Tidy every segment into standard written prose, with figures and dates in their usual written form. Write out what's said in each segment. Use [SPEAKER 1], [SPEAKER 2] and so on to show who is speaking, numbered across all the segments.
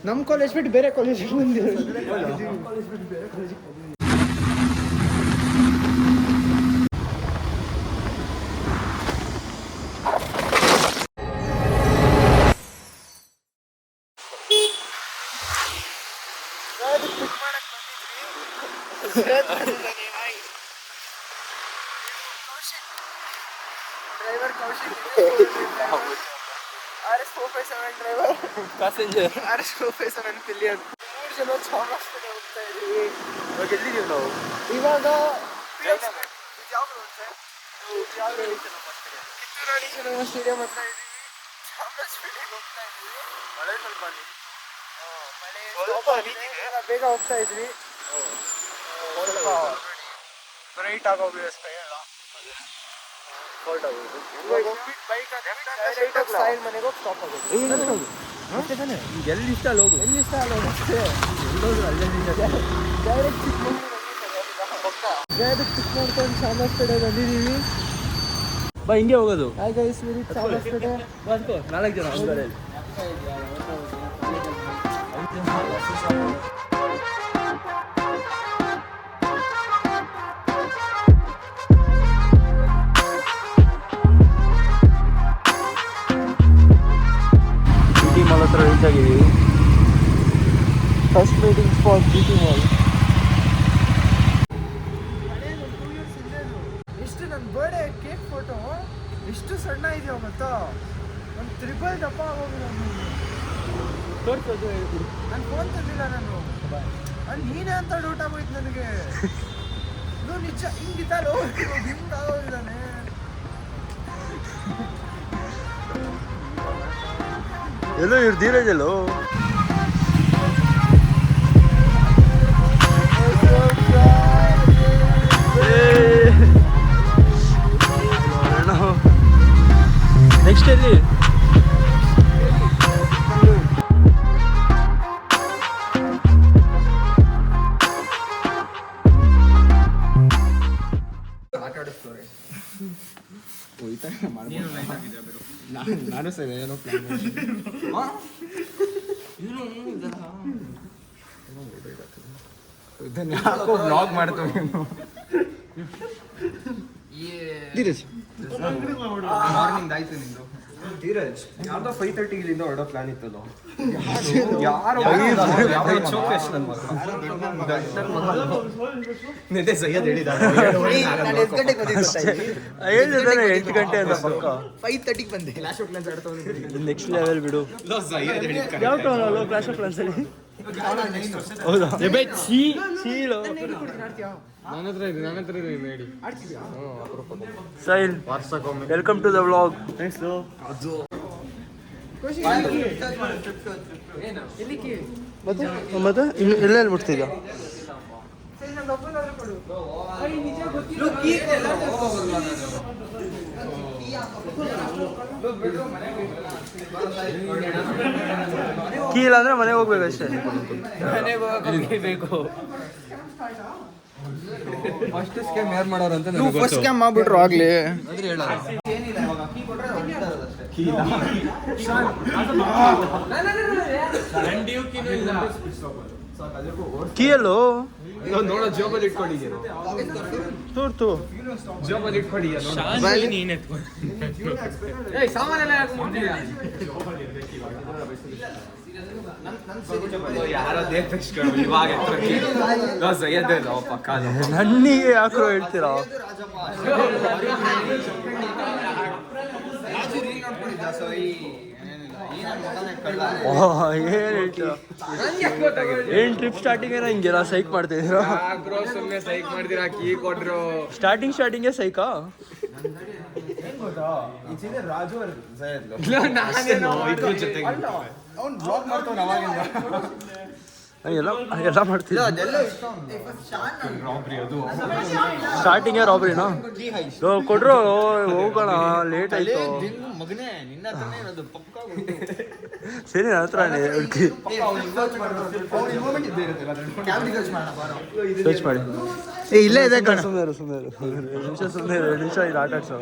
[SPEAKER 1] ನಮ್ಮ ಕಾಲೇಜ್ ಬಿಟ್ಟು ಬೇರೆ ಕಾಲೇಜಿಗೆ ಬಂದಿರೋ driver Kaushik RS457 driver passenger RS457 pillion 3 ಜನ ಚಾಮರಾಜ ಕಡೆ ಹೋಗ್ತಾ ಇದೀವಿ.
[SPEAKER 2] ಇವಾಗ ಎಲ್ಲಿದ್ದೀವಿ ನಾವು?
[SPEAKER 1] ಇವಾಗ ಕಿತ್ತೂರಾಣಿ ಚೆನ್ನಮ್ಮ ಸ್ಟೇಡಿಯಂ ಹತ್ರ ಇದೀವಿ. ಚಾಮರಾಜಪೇಟೆಗೆ ಹೋಗ್ತಾ ಇದೀವಿ.
[SPEAKER 2] ಮಳೆ ಸ್ವಲ್ಪ
[SPEAKER 1] ಬೇಗ ಹೋಗ್ತಾ ಇದ್ವಿ. ಸ್ವಲ್ಪ ಬ್ರೈಟ್ ಆಗೋಗಿದೆ ಸ್ಕೈ ಎಲ್ಲ. ಸಾಯಿಲ್ ಮನೆಗೆ ಹೋಗಿ ಸ್ಟಾಪ್ ಆಗೋದು.
[SPEAKER 2] ಎಲ್ಲಿ ಇಷ್ಟ ಅಲ್ಲ ಹೋಗು.
[SPEAKER 1] ಎಲ್ಲಿ ಇಷ್ಟ ಅಲ್ಲ ಅಷ್ಟೇ.
[SPEAKER 2] ಎಲ್ಲೋದ್ರು ಅಲ್ಲೇ
[SPEAKER 1] ಡೈರೆಕ್ಟ್ ಚಿಕ್ಕಮಗಳೂರು ಚಾಮರಾಜಪೇಟೆ ಬಂದಿದ್ದೀವಿ.
[SPEAKER 2] ಬಾ ಹಿಂಗೆ ಹೋಗೋದು.
[SPEAKER 1] Hi guys, very Chamarajpet.
[SPEAKER 2] 4 ಜನ ಹೋಗ್ತಾರೆ. GT ಮಾಲ್ ಹತ್ರ ರೀಚ್ ಆಗಿದ್ದೀವಿ.
[SPEAKER 1] First meeting spot GT mall. ಎಷ್ಟು ನನ್ನ ಬರ್ಡೇ ಕೇಕ್ ಫೋಟೋ ಎಷ್ಟು ಸಣ್ಣ ಇದೆಯೋ ಗೊತ್ತಾ? ಒಂದು 3 ದಪ್ಪ ಆಗೋಗಿಲ್ಲ.
[SPEAKER 2] ತೋರಿಸೋದು
[SPEAKER 1] ನಾನು ಫೋನ್ ತಂದಿಲ್ಲ. ನಾನು ನೀನೇ ಅಂತ ಡೌಟ್ ಆಗೋಯ್ತು ನನಗೆ. ಇದು ನಿಜ ಹಿಂಗಿದ್ದಲ್ಲೋ ಹಿಂಗೆ ಆಗೋಗಿದ್ದಾನೆ.
[SPEAKER 2] ಎಲ್ಲೋ ಇವ್ರು ಧೀರಜ್ ಎಲ್ಲೋ. ನೆಕ್ಸ್ಟ್ ಎಲ್ಲಿ? ನಾನು ಸರಿ ಏನೋ ಇದನ್ನ ಯಾಕೋ ಬ್ಲಾಗ್ ಮಾಡ್ತೀವಿ. ಧೀರಜ್ ಮಾರ್ನಿಂಗ್ ಆಯ್ತು ನಿಂದು. ಧೀರಜ್ ಯಾರ್ದೋ 5:30 ಇಲ್ಲಿಂದ ಹೊರಡೋ ಪ್ಲಾನ್ ಇತ್ತಲ್ಲ. ಯಾರು ನಿನ್ನೆ ಸೈಯದ್ ಹೇಳಿದ್ದಾರೆ 8 ಗಂಟೆ ಅಂತ ಪಕ್ಕ.
[SPEAKER 1] 5:30 ಬಂದೆ.
[SPEAKER 2] ನೆಕ್ಸ್ಟ್ ಲೆವೆಲ್ ಬಿಡು. ಯಾವ ಕ್ಲಾಸ್ ಆಫ್ ಕ್ಲಾಸ್ ಅಲ್ಲಿ ಹೌದಾ? ಸೈಲ್, ವೆಲ್ಕಮ್ ಟು ದ ವ್ಲಾಗ್. ಮತ್ತೆ ಎಲ್ಲೆಲ್ಲಿ ಬಿಡ್ತಿದ್ಯಾ? ಕೀ ಇಲ್ಲ ಅಂದ್ರೆ ಮನೆಗೆ ಹೋಗ್ಬೇಕು ಅಷ್ಟೇ. ಬೇಕು ಫಸ್ಟ್ ಸ್ಕ್ಯಾಮ್ ಯಾರು ಮಾಡೋರು ಅಂತ
[SPEAKER 1] ಫಸ್ಟ್ ಸ್ಕ್ಯಾಮ್ ಮಾಡ್ಬಿಟ್ರು ಆಗ್ಲಿ.
[SPEAKER 2] ಕೀ ಎಲ್ಲೋ
[SPEAKER 3] ನೋಡೋ ಜೋಬಲ್ಲಿ ಇಟ್ಕೊಂಡಿದ್ದೀರ.
[SPEAKER 2] ತೋರ್ತು
[SPEAKER 3] ಜೋಬಲ್ಲಿ ಇಟ್ಕೊಂಡಿದ್ದೀರ. ಸಾಮಾನೆಲ್ಲ ಯಾರೋ ದೇವಸ್ಥಾನ ಇವಾಗ ಪಕ್ಕ
[SPEAKER 2] ನನ್ನಿಗೆ ಯಾಕ್ರೋ ಹೇಳ್ತೀರಾ? ಏನ್ ಹೇಳ್ತೀರಾ? ಏನ್ ಟ್ರಿಪ್ ಸ್ಟಾರ್ಟಿಂಗ್ ಏನೋ ಹಿಂಗೆಲ್ಲ ಸೈಕ್ ಮಾಡ್ತಿದ್ದೀರಾ?
[SPEAKER 3] ಸೈಕ್ ಮಾಡ್ತೀರಾ? ಕೀ ಕೊಟ್ರು
[SPEAKER 2] ಸ್ಟಾರ್ಟಿಂಗೇ ಸೈಕಾ?
[SPEAKER 3] ರಾಜು
[SPEAKER 2] ಎಲ್ಲ ಮಾಡ್ತಿದ್ದ. ಸ್ಟಾರ್ಟಿಂಗೇ ರಾಬ್ರಿನಾ? ಕೊಡ್ರು ಹೋಗೋಣ, ಲೇಟ್ ಆಯ್ತು. ಸರಿ, ನನ್ನ ಹತ್ರ ಸರ್ಚ್ ಮಾಡಿ.
[SPEAKER 1] ಇಲ್ಲೇ ಇದೆ ಕಣ.
[SPEAKER 2] ಸುಮ್ಮನೆ 2 ನಿಮಿಷ ಸುಮ್ಮನೆ 2 ನಿಮಿಷ ಇದು ಆಟ ಆಡ್ಸೋ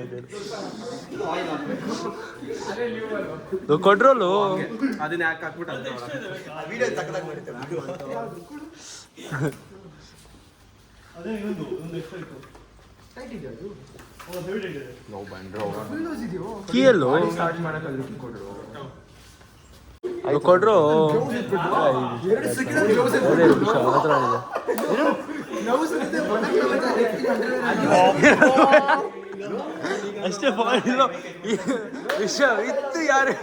[SPEAKER 2] ಕೊಟ್ರೋಲು
[SPEAKER 3] ಅದನ್ನ ಯಾಕೆ ಹಾಕ್ಬಿಟ್ಟು
[SPEAKER 2] ಕೀಯಲ್ಲು ಕೊಟ್ರು ಅಷ್ಟೇ ವಿಷಯ ಇತ್ತು ಯಾರು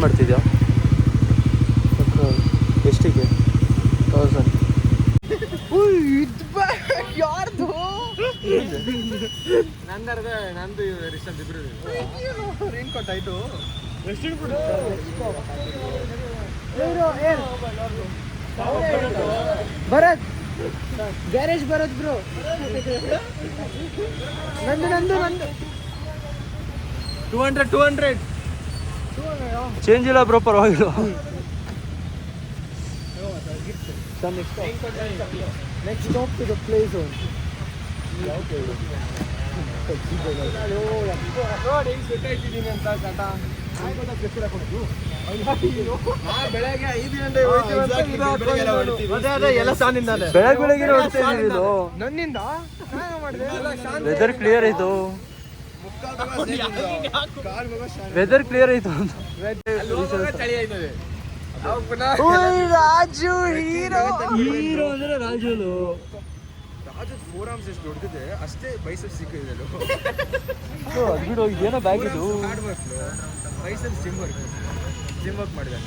[SPEAKER 2] ಮಾಡ್ತಿದ್ಯಾ ಎಷ್ಟಿಗೆ 1000
[SPEAKER 1] ಯಾರ್ದು
[SPEAKER 3] ನಂದು ರಿಷಬ್ ಇಬ್ರು
[SPEAKER 1] ರೈನ್ ಕೋಟ್ ಆಯ್ತು. Bharat garage Bharat bro. ನಂದು
[SPEAKER 2] 200 ಚೇಂಜ್ ಇಲ್ಲ ಬ್ರೋ, ಪರವಾಗಿಲ್ಲ.
[SPEAKER 1] Next stop to the play zone. ಬೆಳಗ್ಗೆ 5 ಗಂಟೆ ಎಲ್ಲ ಸಾನಿಂದಾನೆ
[SPEAKER 2] ಬೆಳಗ್ಗೆ ಇದು
[SPEAKER 1] ನನ್ನಿಂದ
[SPEAKER 2] ವೆದರ್ ಕ್ಲಿಯರ್ ಆಯ್ತು, ವೆದರ್ ಕ್ಲಿಯರ್ ಆಯ್ತು ಅಂತ.
[SPEAKER 1] ರಾಜು ಹೀರೋ
[SPEAKER 2] ಅಂದ್ರೆ ರಾಜುಲು
[SPEAKER 3] ರಾಜು ಫೋರ್ ಆರ್ಮ್ಸ್ ಎಷ್ಟು ದೊಡ್ಡದಿದೆ ಅಷ್ಟೇ ಬೈಸೆಪ್ಸ್ ಸಿಕ್ಕಿದೆ.
[SPEAKER 2] ಬಿಡು, ಇದೇನೋ ಬ್ಯಾಗ್ ಇದು.
[SPEAKER 3] ಬೈಸೆಪ್ಸ್ ಜಿಮ್ ವರ್ಕ್ ಮಾಡಿದ್ದಾನೆ.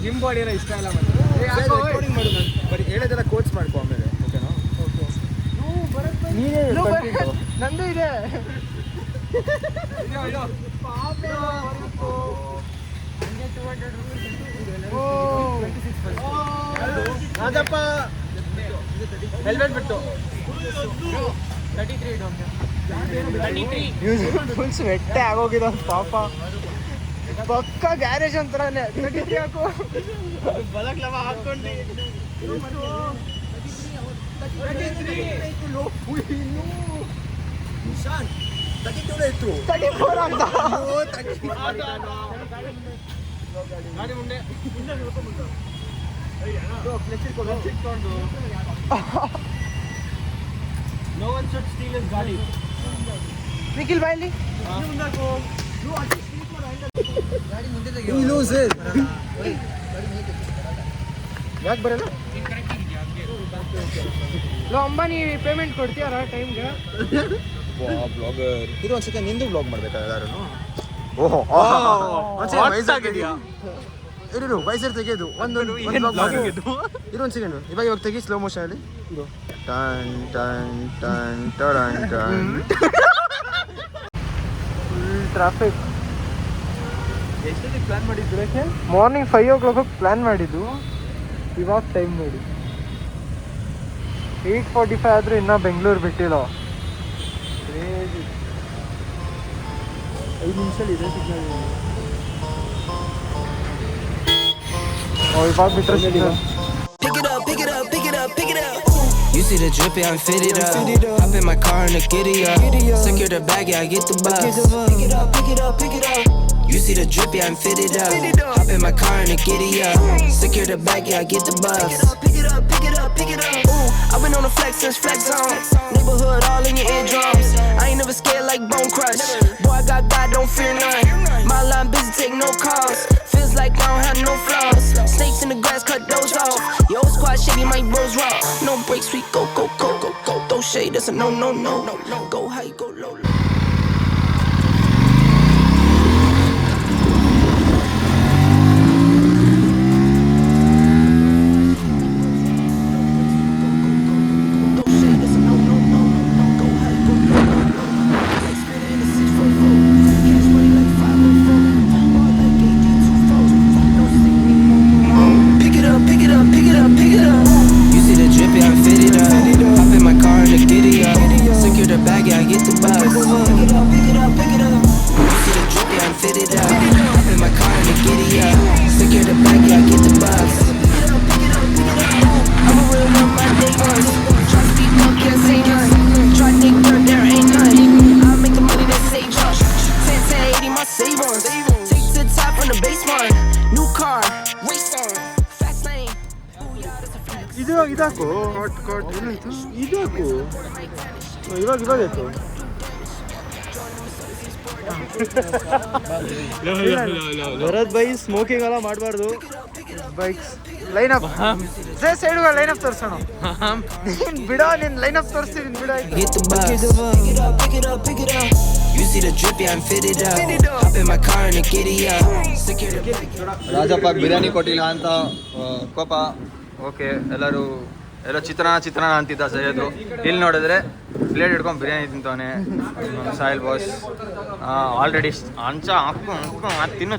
[SPEAKER 3] ಜಿಮ್ ಬಾಡಿ ಎಲ್ಲ ಇಷ್ಟ ಇಲ್ಲ
[SPEAKER 1] ರೆಕಾರ್ಡಿಂಗ್ ಮಾಡು.
[SPEAKER 3] ಬರೀ ಹೇಳೋದೆಲ್ಲ ಕೋಚ್ ಮಾಡ್ಕೊ ಆಮೇಲೆ, ಓಕೆನಾ?
[SPEAKER 2] ನೀನೇ
[SPEAKER 1] ನಂದು ಇದೆ. ಅದಪ್ಪ ಹೆಲ್ಮೆಟ್ ಬಿಟ್ಟು 33 ಫುಲ್ ಸ್ವೆಟ್ಟೆ ಆಗೋಗಿದ ಪಾಪ. ಪಕ್ಕ ಗ್ಯಾರೇಜ್ ಅಂತಾನೆ 33 ಹಾಕು. ಬಲಕ್ಲವ ಹಾಕೊಂಡು 34 ಅಂತ ಗಾಡಿ ಮುಂದೆ No one should steal his ಗಾಡಿ. ನಿಖಿಲ್ ಬಾಯಲ್ಲಿ ಯಾಕೆ ಬರಲ್ಲ? ಅಂಬಾನಿ ಪೇಮೆಂಟ್ ಕೊಡ್ತೀಯಾರ ಟೈಮ್ಗೆ?
[SPEAKER 3] ಬ್ಲಾಗರ್ ಇದು ಒಂದು ಸೆಕೆಂಡ್ ನಿಂದು ಬ್ಲಾಗ್ ಮಾಡ್ಬೇಕಾ ಯಾರು?
[SPEAKER 2] ಓಹೋ
[SPEAKER 1] ಇರು ಬೈಸರ್ ತೆಗೆದು ಒಂದು ಒಂದು ಸೆಕೆಂಡ್. ಇವಾಗ ತೆಗಿ ಸ್ಲೋ ಮೋಷನ್ ಅಲ್ಲಿ. Ton ton ton ton ton. Full traffic.
[SPEAKER 2] ಎಷ್ಟೊತ್ತಿಗೆ ಪ್ಲಾನ್ ಮಾಡಿದ್ದು?
[SPEAKER 1] ಮಾರ್ನಿಂಗ್ 5 o'clock ಪ್ಲಾನ್ ಮಾಡಿದ್ದು. ಇವಾಗ ಟೈಮ್ ನೋಡಿ 8:45 ಆದರೂ ಇನ್ನೂ ಬೆಂಗಳೂರು ಬಿಟ್ಟಿಲ್ಲ.
[SPEAKER 2] 5 ನಿಮಿಷ ಇದೆ ಸಿಗ್ನಲ್.
[SPEAKER 1] ಇವಾಗ ಬಿಟ್ಟರೆ signal.
[SPEAKER 4] You see the drip, yeah, I'm fitted up. Hop in my car and the giddy up. Secure the bag, yeah, I get the bus. Pick it up, pick it up, pick it up. You see the drip, yeah, I'm fitted up. Hop in my car and the giddy up. Secure the bag, yeah, I get the bus. Pick it up, pick it up, pick it up. Ooh, I've been on the flex since flex on. Neighborhood all in your eardrums. I ain't never scared like Bone Crush. Boy, I got God, don't fear none. My line busy, take no calls. Feels like I don't have no flaws. Snakes in the grass, cut those off. Yo, squad shitty, my bros raw. No breaks, we go, go, go, go, go. Throw shade, that's a no, no, no, no, no. Go high, go low, low.
[SPEAKER 1] ಇದಾಕು ಏನಾಯ್ತು ಇದಾಕು ಇವಾಗ ಆಯ್ತು ಭರತ್ ಬೈ smoking ಎಲ್ಲ ಮಾಡಬಾರ್ದು bikes line up side line up ತೋರ್ಸೋಣ ಬಿಡೋ ನೀನ್ ಲೈನ್ ಅಪ್ ತೋರಿಸ್ತೀನಿ ಬಿಡ
[SPEAKER 4] Hit the bus. Pick it up. You see the drip, yeah, I'm fitted up. Hop in my car and giddy up. Secure the bag.
[SPEAKER 2] Rajappa biryani ಕೊಟ್ಟಿಲ್ಲ ಅಂತ ಕೋಪ. Okay ಎಲ್ಲರೂ ಚಿತ್ರಾನ್ನ ಅಂತಿದ್ದ ಸೈಯದ್ರು. ಇಲ್ಲಿ ನೋಡಿದ್ರೆ ಪ್ಲೇಟ್ ಹಿಡ್ಕೊಂಡು ಬಿರಿಯಾನಿ ತಿಂತವನೆ ಸಾಯಿಲ್ ಬಾಸ್. ಆಲ್ರೆಡಿ ಅಂಚ ಹಾಕು ತಿನ್ನು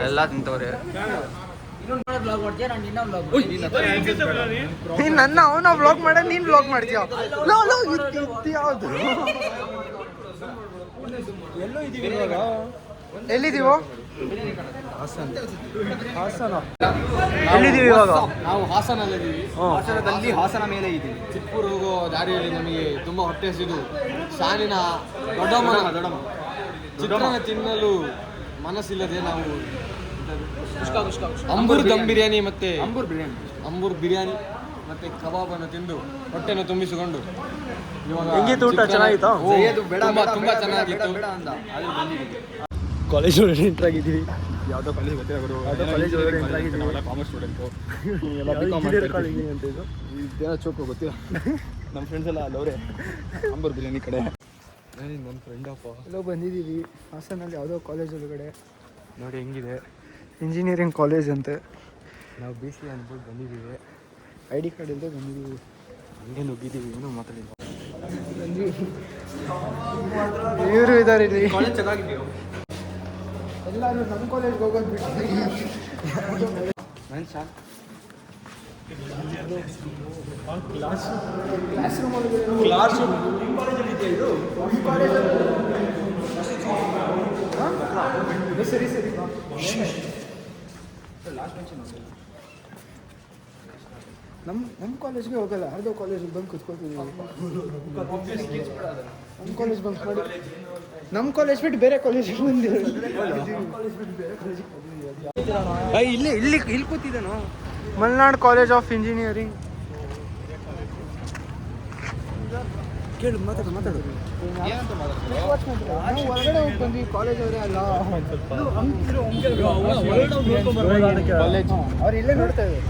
[SPEAKER 2] ಎಲ್ಲ ತಿಂತವ್ರೆ.
[SPEAKER 1] ನೀನ್ ನನ್ನ ಅವನ ವ್ಲಾಗ್ ಮಾಡ ನೀನ್ ವ್ಲಾಗ್ ಮಾಡ್ತೀಯ ಯಾವ್ದು ಎಲ್ಲಿದ್ದೀವೋ ಎಲ್ಲಿದ್ದೀವಿ ಇವಾಗ
[SPEAKER 3] ನಾವು ಹಾಸನಲ್ಲಿದ್ದೀವಿ. ಹಾಸನದಲ್ಲಿ ಹಾಸನ ಮೇಲೆ ಇದ್ದೀವಿ. ಚಿಕ್ಕೂರು ಹೋಗೋ ದಾರಿಯಲ್ಲಿ ನಮಗೆ ತುಂಬ ಹೊಟ್ಟೆ ಹಸಿದು ಶಾನಿನ ದೊಡ್ಡಮ್ಮ ಚಿತ್ರಾನ್ನ ತಿನ್ನಲು ಮನಸ್ಸಿಲ್ಲದೆ ನಾವು ಅಂಬೂರ್ ದಮ್ ಬಿರಿಯಾನಿ ಮತ್ತೆ ಅಂಬೂರ್ ಬಿರಿಯಾನಿ ಮತ್ತೆ ಕಬಾಬನ್ನು ತಿಂದು ಹೊಟ್ಟೆನ ತುಂಬಿಸಿಕೊಂಡು
[SPEAKER 1] ಹೆಂಗಿತ್ತು ಊಟ ಚೆನ್ನಾಗಿತ್ತಾ
[SPEAKER 3] ತುಂಬಾ ಚೆನ್ನಾಗಿತ್ತು.
[SPEAKER 1] ಕಾಲೇಜ್ ಒಳಗಡೆ ಎಂಟರ್ ಆಗಿದ್ದೀವಿ
[SPEAKER 3] ಯಾವುದೋ ಕಾಲೇಜ್ ಗೊತ್ತಿಲ್ಲ
[SPEAKER 1] ಕಾಲೇಜ್ ಒಳಗಡೆ ಎಂಟರ್ ಆಗಿದ್ದೀವಿ
[SPEAKER 3] ನಾವೆಲ್ಲ ಕಾಮರ್ಸ್ ಸ್ಟೂಡೆಂಟು ಇದೇನೋ ಚೋಕು ಗೊತ್ತಿಲ್ಲ. ನಮ್ಮ ಫ್ರೆಂಡ್ಸ್ ಎಲ್ಲ ಅಲ್ಲವ್ರೆ ಅಂಬೂರ್ ಬಿರಿಯಾನಿ ಕಡೆ. ನನ್ನ ಫ್ರೆಂಡ್ ಅಪ್ಪ
[SPEAKER 1] ಎಲ್ಲೋ ಬಂದಿದ್ದೀವಿ ಹಾಸನಲ್ಲಿ ಯಾವುದೋ ಕಾಲೇಜ್ ಒಳಗಡೆ
[SPEAKER 3] ನೋಡಿ ಹೆಂಗಿದೆ.
[SPEAKER 1] ಇಂಜಿನಿಯರಿಂಗ್ ಕಾಲೇಜ್ ಅಂತೆ.
[SPEAKER 3] ನಾವು ಬಿ ಸಿ ಅಂದ್ಬಿಟ್ಟು ಬಂದಿದ್ದೀವಿ.
[SPEAKER 1] ID ಕಾರ್ಡ್ ಇಲ್ಲದೆ ಬಂದಿದ್ದೀವಿ.
[SPEAKER 3] ಹಂಗೆ ನುಗ್ಗಿದ್ದೀವಿ, ಏನೂ ಮಾತಾಡಿಲ್ಲ.
[SPEAKER 1] ಇವರು ಇದ್ದಾರೆ ಇಲ್ಲಿ.
[SPEAKER 3] ಕಾಲೇಜ್ ಚೆನ್ನಾಗಿದೆಯೋ?
[SPEAKER 1] ಎಲ್ಲರೂ ನಮ್ಮ ಕಾಲೇಜ್ಗೆ ಹೋಗೋದು ಬಿಟ್ಟು
[SPEAKER 3] ನನ್ನ ಶಾಲೆ
[SPEAKER 1] ಕ್ಲಾಸ್ ರೂಮ್ ಒಳಗಡೆ ಸರಿ ನಮ್ಮ ಕಾಲೇಜ್ಗೆ ಹೋಗಲ್ಲ, ಯಾರ್ದೋ ಕಾಲೇಜಿಗೆ ಬಂದು ಕುತ್ಕೊಳ್ತಿದ್ದೀವಿ. ನಮ್ಮ ಕಾಲೇಜ್ ಬಂಕ್ ಮಾಡಿ ನಮ್ಮ ಕಾಲೇಜ್ ಬಿಟ್ಟು ಬೇರೆ ಕಾಲೇಜಿಗೆ ಬಂದಿದ್ದೀವಿ. ಇಲ್ಲಿ ಕೂತಿದ್ದಾನು. Malnad college of engineering. ಕೇಳು ಮಾತಾಡು ನಾವು ಹೊರಗಡೆ ಹೋಗಿ ಬಂದ್ವಿ, ಕಾಲೇಜ್ ಅವರೇ ಅಲ್ಲ. ಅವ್ರು ಇಲ್ಲೇ ನೋಡ್ತಾ ಇದ್ದಾರೆ.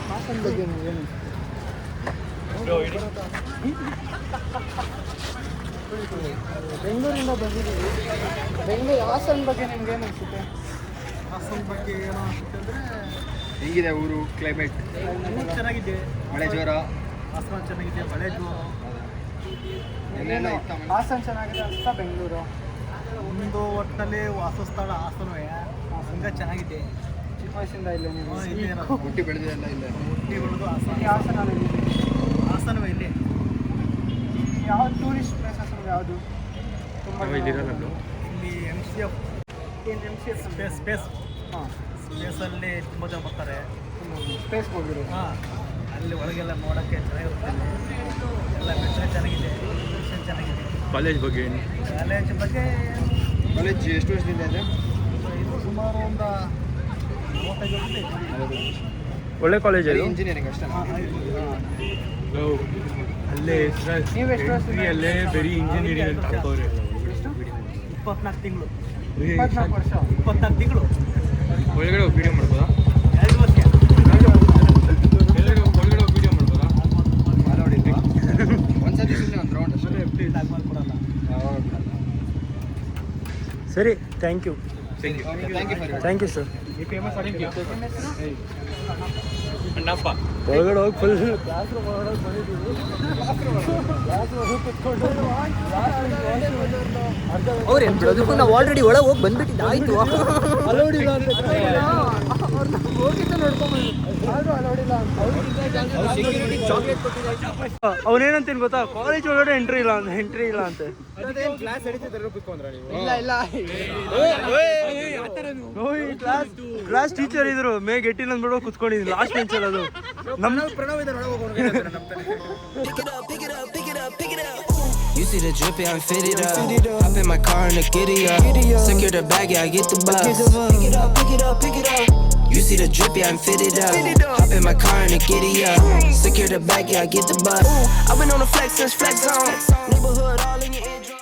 [SPEAKER 1] ಹಾಸನ ಬಗ್ಗೆ ಏನು ಬೆಂಗಳೂರಿಂದ ಬಂದಿದ್ದೀವಿ. ಬೆಂಗಳೂರು ಹಾಸನ ಬಗ್ಗೆ ನಿಮ್ಗೆ ಏನು ಅನಿಸುತ್ತೆ?
[SPEAKER 3] ಹಾಸನ ಬಗ್ಗೆ ಏನೋ ಅನಿಸುತ್ತೆ ಅಂದರೆ ಹೆಂಗಿದೆ ಊರು, ಕ್ಲೈಮೇಟ್ ಚೆನ್ನಾಗಿದೆ, ಮಳೆ ಜೋರ. ಹಾಸನ ಚೆನ್ನಾಗಿದೆ, ಮಳೆ ಜೋರ.
[SPEAKER 1] ಹಾಸನ ಚೆನ್ನಾಗಿದೆ ಅಂತ ಬೆಂಗಳೂರು
[SPEAKER 3] ಒಂದು ಒಟ್ಟಿನಲ್ಲಿ ವಾಸಸ್ಥಳ ಹಾಸನವೇ. ಹಂಗೆ ಚೆನ್ನಾಗಿದೆ.
[SPEAKER 1] ಚಿಕ್ಕ ವಯಸ್ಸಿಂದ ಇಲ್ಲ ನೀವು
[SPEAKER 3] ಹುಟ್ಟಿ ಬೆಳೆದಿಲ್ಲ ಇಲ್ಲ. ಹುಟ್ಟಿ ಬೆಳೆದು ಹಾಸನ. ಹಾಸನವೇ ಇಲ್ಲಿ.
[SPEAKER 1] ಯಾವ ಟೂರಿಸ್ಟ್ ಪ್ಲೇಸಸ್ ಯಾವುದು ತುಂಬ
[SPEAKER 3] ಇಲ್ಲಿ MCF ಸ್ಪೇಸ್
[SPEAKER 1] ಹಾಂ
[SPEAKER 3] ಸ್ಪೇಸಲ್ಲಿ ತುಂಬ ಜನ ಬರ್ತಾರೆ.
[SPEAKER 1] ಸ್ಪೇಸ್ಗೆ ಹೋಗಿರೋ.
[SPEAKER 3] ಹಾಂ, ಅಲ್ಲಿ ಒಳಗೆಲ್ಲ ನೋಡೋಕ್ಕೆ ಚೆನ್ನಾಗಿರುತ್ತೆ. ಎಲ್ಲ ಮೆಟ್ರೋ ಚೆನ್ನಾಗಿದೆ, ಚೆನ್ನಾಗಿದೆ.
[SPEAKER 2] ಕಾಲೇಜ್ ಬಗ್ಗೆ
[SPEAKER 3] ಕಾಲೇಜ್ ಎಷ್ಟು ವರ್ಷದಿಂದ ಇದೆ? ಇದು ಸುಮಾರು ಒಂದು 35 ವರ್ಷ.
[SPEAKER 2] ಒಳ್ಳೆ ಕಾಲೇಜ್ ಇದು.
[SPEAKER 3] ಇಂಜಿನಿಯರಿಂಗ್ ಅಷ್ಟೇ.
[SPEAKER 2] ಅಲ್ಲೇ
[SPEAKER 1] ನೀವು ಎಷ್ಟು ವರ್ಷದಿಂದ?
[SPEAKER 2] ಅಲ್ಲೇ ಬರೀ ಇಂಜಿನಿಯರಿಂಗ್ ಅಂತ ಹಾಕೋರೆ.
[SPEAKER 3] 24 ತಿಂಗಳು.
[SPEAKER 1] 24 ವರ್ಷ.
[SPEAKER 3] 24 ತಿಂಗಳು
[SPEAKER 2] ಒಳಗಡೆ ಹೋಗಿ ವಿಡಿಯೋ ಮಾಡ್ಬೋದಾ?
[SPEAKER 3] 2 ವರ್ಷ
[SPEAKER 2] ಒಳಗಡೆ ಹೋಗಿ ವಿಡಿಯೋ ಮಾಡ್ಬೋದಾ?
[SPEAKER 3] ಒಂದ್ಸತಿ ಸುಮ್ಮನೆ ಒಂದು ರೌಂಡ್ ಅಷ್ಟೇ. ಕೊಡಲ್ಲ.
[SPEAKER 1] ಸರಿ, ಥ್ಯಾಂಕ್ ಯು ಸರ್.
[SPEAKER 2] ಅಣ್ಣಪ್ಪ
[SPEAKER 1] ಒಳಗಡೆ ಹೋಗಿ ಫುಲ್ ಕ್ಲಾಸ್ ರೂಮ್ ಒಳಗಡೆ ಬಂದಿದ್ದೀವಿ.
[SPEAKER 5] ಅವ್ರೇನು ಬಿಡೋದಕ್ಕೂ ನಾವು ಆಲ್ರೆಡಿ ಒಳಗೆ ಹೋಗಿ ಬಂದ್ಬಿಟ್ಟಿದ್ದು ಆಯಿತು.
[SPEAKER 1] ಅಲೋಡಿಲ್ಲ ಅಂತ ಹೋಗಿದ್ದ ನೋಡ್ಕೊಂಡ್ಬಂದು
[SPEAKER 6] ಅವನೇನಂತೀನಿ ಗೊತ್ತಾ, ಕಾಲೇಜ್ ಒಳಗಡೆ ಎಂಟ್ರಿ ಇಲ್ಲ ಅಂತೆ. ಕ್ಲಾಸ್ ಟೀಚರ್ ಇದ್ರು, ಮೇ ಗೆಟ್ಟಿಲ್ಲ ಅಂದ್ಬಿಡು ಕುತ್ಕೊಂಡಿದ್ದೀನಿ ಲಾಸ್ಟ್ ಬೆಂಚಲ್ಲಿ. ಅದು
[SPEAKER 4] You see the drip, yeah, I'm fitted up. Hop in my car and a giddy up. Secure the bag, yeah, I get the bus. Pick it up, pick it up, pick it up. You see the drip, yeah, I'm fitted up. Hop in my car and a giddy up. Secure the bag, yeah, I get the bus. I've been on the flex since flex on. Neighborhood all in your eardrums.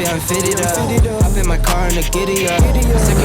[SPEAKER 4] I'm fitted up. Hop in my car and a giddy up.